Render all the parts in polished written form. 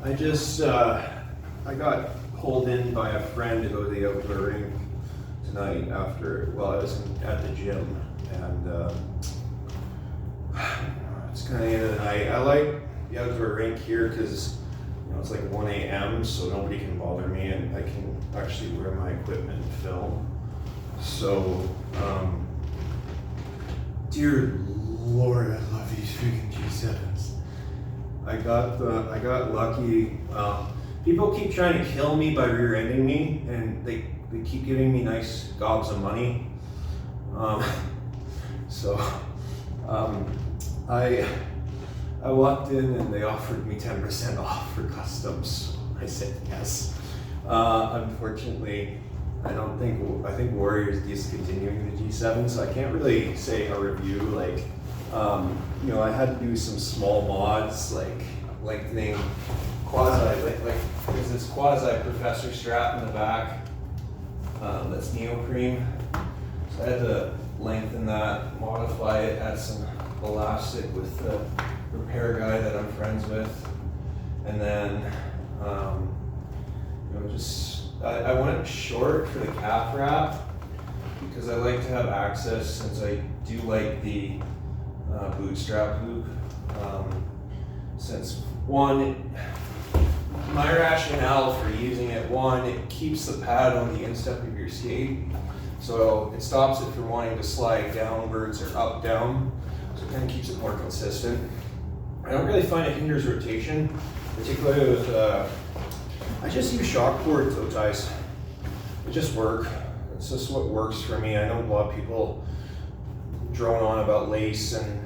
I got pulled in by a friend to go to the outdoor rink tonight after, well, I was at the gym, and it's kind of the end of the night. I like the outdoor rink here because it's like 1 a.m. so nobody can bother me, and I can actually wear my equipment and film. So, dear Lord, I love these freaking G7s. I got lucky. People keep trying to kill me by rear-ending me, and they keep giving me nice gobs of money. I walked in and they offered me 10% off for customs. I said yes. Unfortunately, I think Warrior's discontinuing the G7, so I can't really say a review. Like, I had to do some small mods, like lengthening there's this quasi professor strap in the back that's neoprene. So I had to lengthen that, modify it, add some elastic with the repair guy that I'm friends with, and then I went short for the calf wrap because I like to have access, since I do like the bootstrap loop. Since my rationale for using it, it keeps the pad on the instep of your skate, so it stops it from wanting to slide downwards or up down, so it kind of keeps it more consistent. I don't really find it hinders rotation, particularly with, I just use shock cord toe ties. It just work. It's just what works for me. I know a lot of people drone on about lace and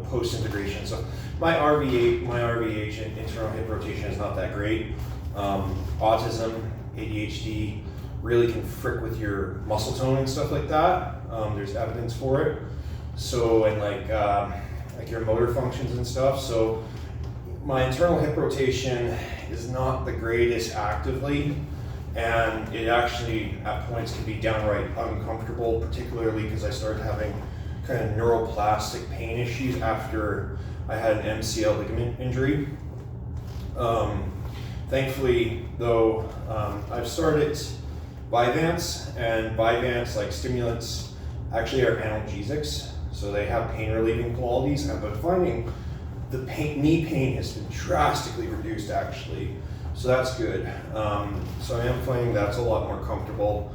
post integration. So my RVH and internal hip rotation is not that great. Autism, ADHD really can frick with your muscle tone and stuff like that. There's evidence for it. So, and like your motor functions and stuff. So my internal hip rotation is not the greatest actively, and it actually at points can be downright uncomfortable, particularly because I started having kind of neuroplastic pain issues after I had an MCL ligament injury. Thankfully though, I've started Vyvanse, and Vyvanse, like stimulants, actually are analgesics, so they have pain relieving qualities, but finding the knee pain has been drastically reduced actually, so that's good. So I am finding that's a lot more comfortable.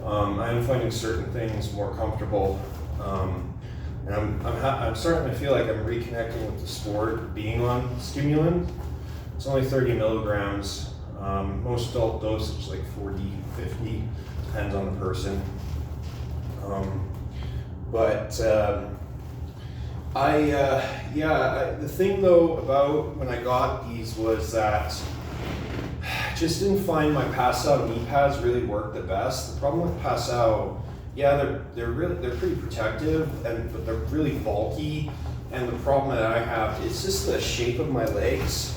I am finding certain things more comfortable, and I'm starting to feel like I'm reconnecting with the sport, being on stimulant. It's only 30 milligrams. Most adult dosage is like 40, 50, depends on the person. The thing though about when I got these was that I just didn't find my Passau knee pads really work the best. The problem with Passau, they're pretty protective, but they're really bulky. And the problem that I have is just the shape of my legs.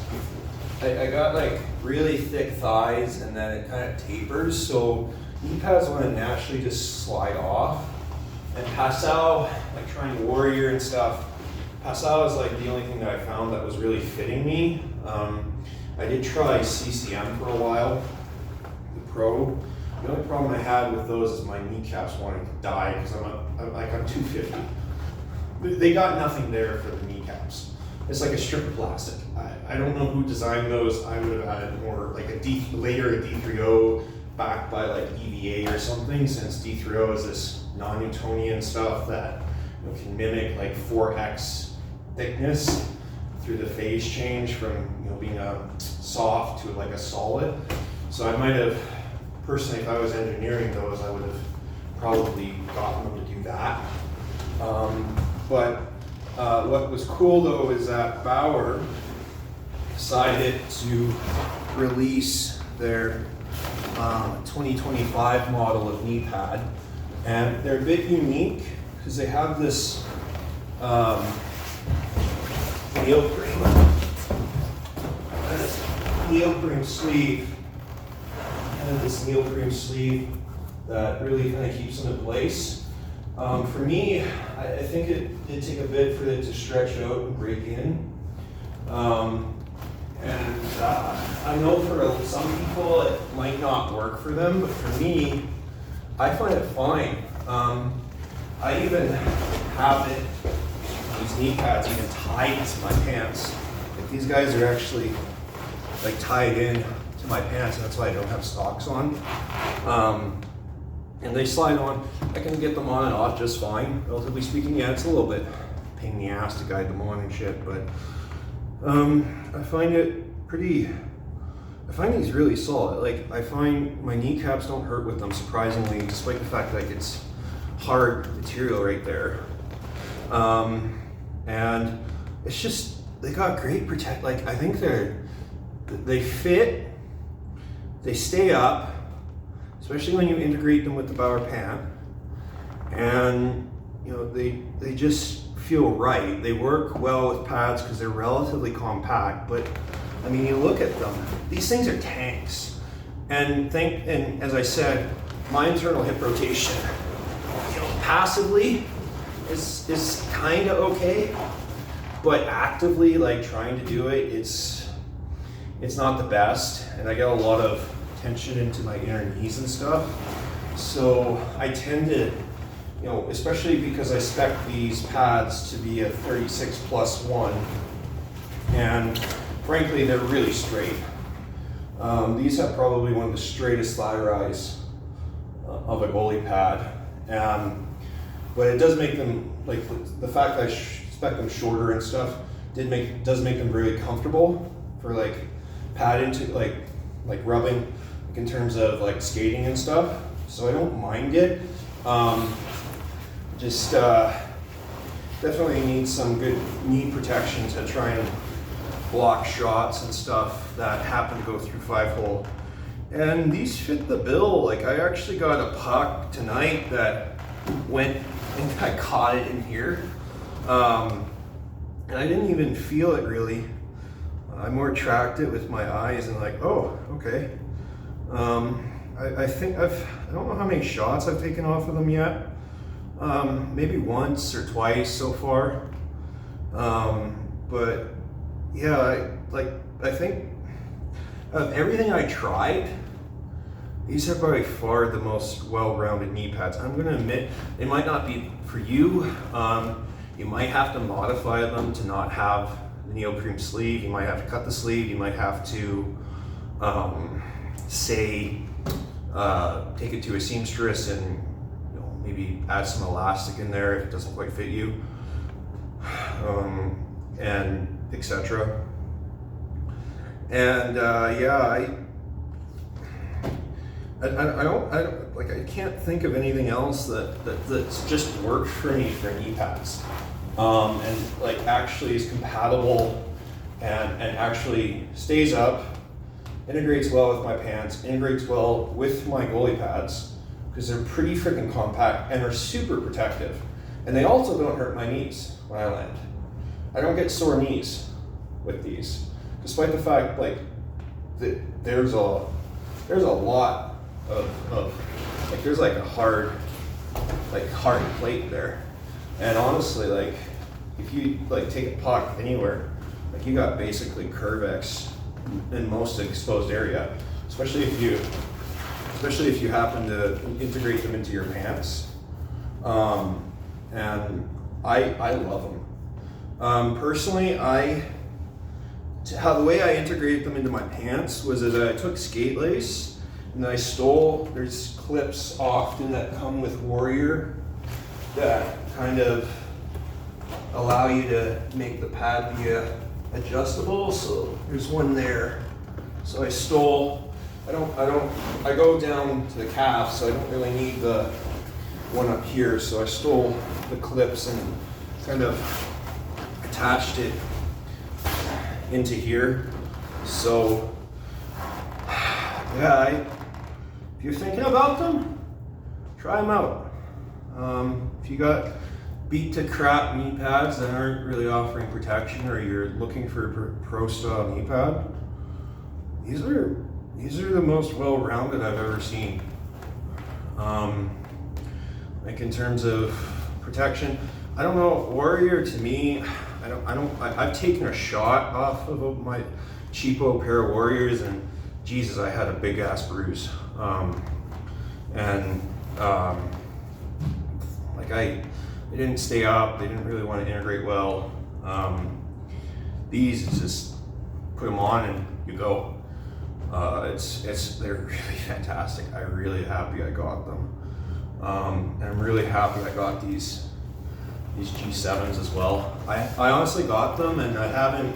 I got like really thick thighs, and then it kind of tapers, so knee pads want to naturally just slide off. And Passau, like trying Warrior and stuff, Passau is like the only thing that I found that was really fitting me. I did try CCM for a while, the Pro. The only problem I had with those is my kneecaps wanting to die because I'm 250. They got nothing there for the kneecaps. It's like a strip of plastic. I don't know who designed those. I would have added more like a D3O backed by like EVA or something, since D3O is this non-Newtonian stuff that can mimic like 4x thickness through the phase change from being a soft to like a solid. So I might have, personally, if I was engineering those, I would have probably gotten them to do that. What was cool though is that Bauer decided to release their 2025 model of knee pad, and they're a bit unique because they have this neoprene sleeve, and this neoprene sleeve that really kind of keeps them in place. For me, I think it did take a bit for it to stretch out and break in. I know for some people it might not work for them, but for me, I find it fine. I even have these knee pads even tied to my pants. Like these guys are actually like tied in to my pants, and that's why I don't have socks on. And they slide on. I can get them on and off just fine, relatively speaking. Yeah, it's a little bit pain in the ass to guide them on and shit, but I find it pretty. I find these really solid. Like I find my kneecaps don't hurt with them, surprisingly, despite the fact that it's hard material right there. And it's just they got great protect. Like I think they fit, they stay up, especially when you integrate them with the Bauer pant, and you know they just feel right. They work well with pads because they're relatively compact, but I mean, you look at them, these things are tanks. And as I said, my internal hip rotation, you know, passively is kind of okay, but actively, like trying to do it, it's not the best, and I get a lot of tension into my inner knees and stuff. So I tend to, you know, especially because I spec these pads to be a 36+1, and frankly, they're really straight. These have probably one of the straightest thigh rise of a goalie pad. But it does make them, like the fact that I spec them shorter and stuff, does make them really comfortable for like pad into like rubbing, like in terms of like skating and stuff. So I don't mind it. Just definitely need some good knee protection to try and block shots and stuff that happen to go through 5-hole. And these fit the bill. Like I actually got a puck tonight that went, I think I caught it in here. And I didn't even feel it really. I more tracked it with my eyes and like, oh, okay. I think I don't know how many shots I've taken off of them yet. Maybe once or twice so far. But yeah, I think of everything I tried, these are by far the most well-rounded knee pads. I'm gonna admit, they might not be for you. You might have to modify them to not have the neoprene sleeve. You might have to cut the sleeve. You might have to, take it to a seamstress and you know, maybe add some elastic in there if it doesn't quite fit you, and etc. And yeah, I can't think of anything else that's just worked for me for knee pads, and like actually is compatible and actually stays up, integrates well with my pants, integrates well with my goalie pads because they're pretty freaking compact and are super protective, and they also don't hurt my knees when I land. I don't get sore knees with these, despite the fact like that there's a lot of like there's like a hard plate there, and honestly, like if you like take a puck anywhere, like you got basically Curvex in most exposed area, especially if you happen to integrate them into your pants, and I love them. Personally, the way I integrated them into my pants was that I took skate lace and then I stole, there's clips often that come with Warrior that kind of allow you to make the pad be adjustable. So there's one there. So I stole, I go down to the calf, so I don't really need the one up here. So I stole the clips and kind of attached it into here. So yeah, if you're thinking about them, try them out. If you got beat to crap knee pads that aren't really offering protection, or you're looking for a pro style knee pad, these are the most well-rounded I've ever seen. Like in terms of protection, I don't know, Warrior to me, I've taken a shot off of my, cheapo pair of Warriors, and Jesus, I had a big ass bruise. Like they didn't stay up, they didn't really want to integrate well. These just put them on and you go. They're really fantastic. I'm really happy I got them. And I'm really happy I got these G7s as well. I honestly got them and I haven't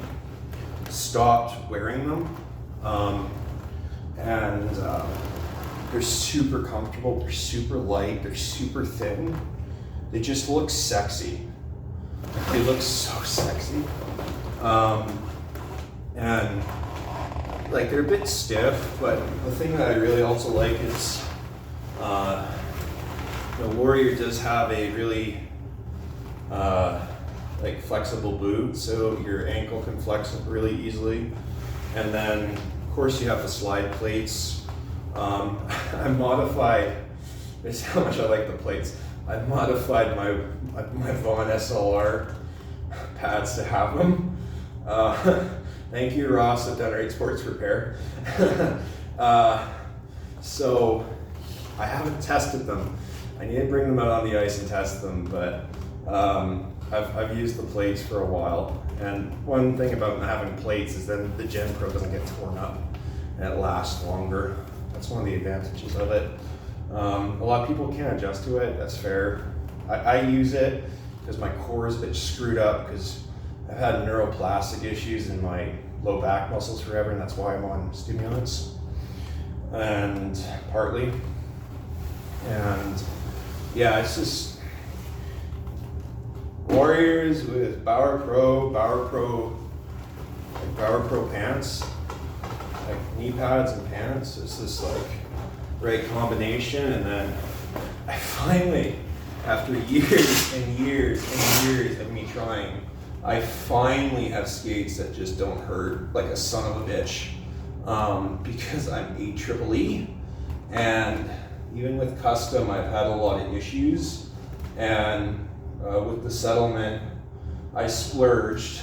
stopped wearing them. They're super comfortable, they're super light, they're super thin. They just look sexy. They look so sexy. And like they're a bit stiff, but the thing that I really also like is the Warrior does have a really like flexible boot, so your ankle can flex really easily. And then of course you have the slide plates. I modified, this is how much I like the plates. I modified my Vaughn SLR pads to have them. Thank you, Ross at Dunright Sports Repair. So I haven't tested them. I need to bring them out on the ice and test them, but I've used the plates for a while. And one thing about having plates is then the Gen Pro doesn't get torn up and it lasts longer. That's one of the advantages of it. A lot of people can't adjust to it, that's fair. I use it because my core is a bit screwed up because I've had neuroplastic issues in my low back muscles forever, and that's why I'm on stimulants, and partly. And yeah, it's just Warriors with Bauer Pro pants, like knee pads and pants. It's this like right combination, and then I finally, after years and years and years of me trying, I finally have skates that just don't hurt like a son of a bitch, because I'm AEEE, and even with custom I've had a lot of issues, and with the settlement I splurged,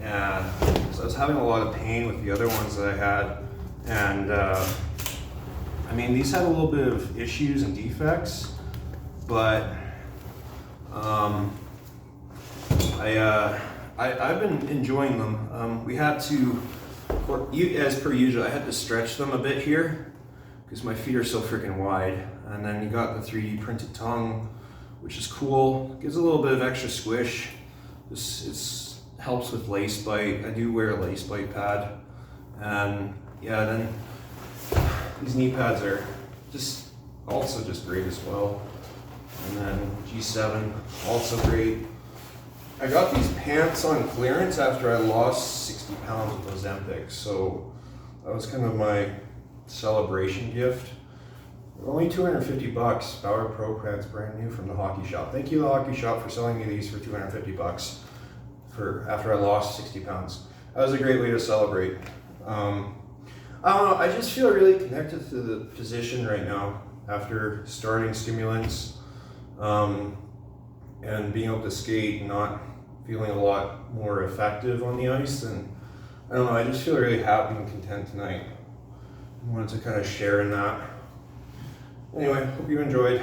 and so I was having a lot of pain with the other ones that I had, and I mean these had a little bit of issues and defects, but I've been enjoying them. We had to, as per usual, I had to stretch them a bit here because my feet are so freaking wide. And then you got the 3D printed tongue, which is cool. Gives a little bit of extra squish. This helps with lace bite. I do wear a lace bite pad. And yeah, then these knee pads are just great as well. And then G7, also great. I got these pants on clearance after I lost 60 pounds with Ozempic, so that was kind of my celebration gift. Only 250 bucks. Bauer Pro pants, brand new from the Hockey Shop. Thank you, the Hockey Shop, for selling me these for 250 bucks after I lost 60 pounds. That was a great way to celebrate. I don't know, I just feel really connected to the position right now after starting stimulants. And being able to skate and not feeling a lot more effective on the ice, and I don't know, I just feel really happy and content tonight. I wanted to kind of share in that. Anyway, hope you enjoyed.